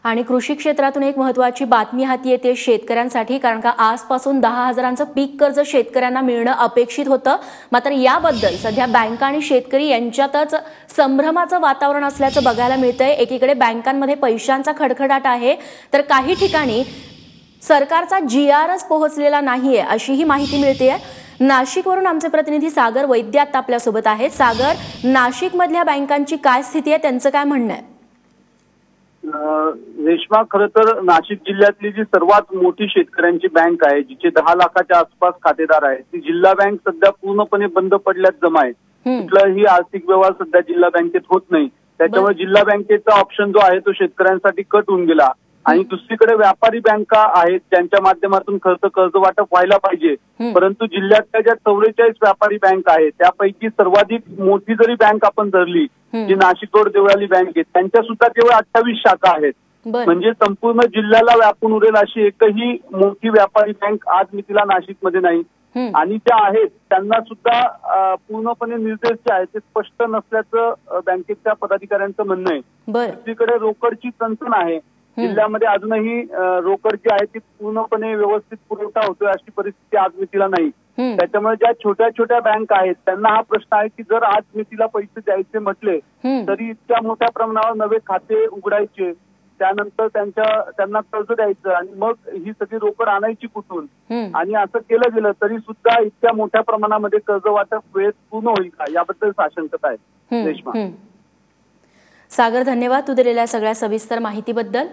आणि कृषी क्षेत्रातून एक महत्त्वाची बातमी हाती येते शेतकऱ्यांसाठी, कारण का आजपासून 10,000चं पीक कर्ज शेतकऱ्यांना मिळणं अपेक्षित होतं. मात्र याबद्दल सध्या बँका आणि शेतकरी यांच्यातच संभ्रमाचं वातावरण असल्याचं बघायला मिळतंय. एकीकडे बँकांमध्ये पैशांचा खडखडाट आहे, तर काही ठिकाणी सरकारचा GRच पोहोचलेला नाहीये अशीही माहिती मिळतेय. नाशिकवरून आमचे प्रतिनिधी सागर वैद्य आता आपल्यासोबत आहेत. सागर, नाशिकमधल्या बँकांची काय स्थिती आहे, त्यांचं काय म्हणणं आहे? रेश्मा, खरं तर नाशिक जिल्ह्यातली जी सर्वात मोठी शेतकऱ्यांची बँक आहे, जिचे 10 लाखाच्या आसपास खातेदार आहेत, ती जिल्हा बँक सध्या पूर्णपणे बंद पडल्यात जमा आहे. कुठलाही आर्थिक व्यवहार सध्या जिल्हा बँकेत होत नाही. त्याच्यामुळे जिल्हा बँकेचा ऑप्शन जो आहे तो शेतकऱ्यांसाठी कट होऊन गेला. आणि दुसरीकडे व्यापारी बँका आहेत ज्यांच्या माध्यमातून कर्ज वाटप व्हायला पाहिजे, परंतु जिल्ह्यातल्या ज्या 44 व्यापारी बँक आहेत त्यापैकी सर्वाधिक मोठी जरी बँक आपण धरली जी नाशिक रोड देवळाली बँक आहे, त्यांच्या सुद्धा केवळ 28 शाखा आहेत. म्हणजे संपूर्ण जिल्ह्याला व्यापून उरेल अशी एकही मोठी व्यापारी बँक आज मितीला नाशिकमध्ये नाही. आणि ज्या आहेत त्यांना सुद्धा पूर्णपणे निर्देश जे आहेत ते स्पष्ट नसल्याचं बँकेच्या पदाधिकाऱ्यांचं म्हणणं आहे. दुसरीकडे रोकडची चणचण आहे. जिल्ह्यामध्ये अजूनही रोकड जी आहे ती पूर्णपणे व्यवस्थित पुरवठा होतोय अशी परिस्थिती आज मितीला नाही. त्याच्यामुळे ज्या छोट्या छोट्या बँक आहेत त्यांना हा प्रश्न आहे की जर आज मितीला पैसे द्यायचे म्हटले तरी इतक्या मोठ्या प्रमाणावर नवे खाते उघडायचे, त्यानंतर त्यांना कर्ज द्यायचं आणि मग ही सगळी रोकड आणायची कुठून, आणि असं केलं गेलं तरी सुद्धा इतक्या मोठ्या प्रमाणामध्ये कर्ज वाटप वेळेत पूर्ण होईल का याबद्दल साशंकता आहे. रेश्मा, सागर, धन्यवाद तू दिलेल्या सगळ्या सविस्तर माहितीबद्दल.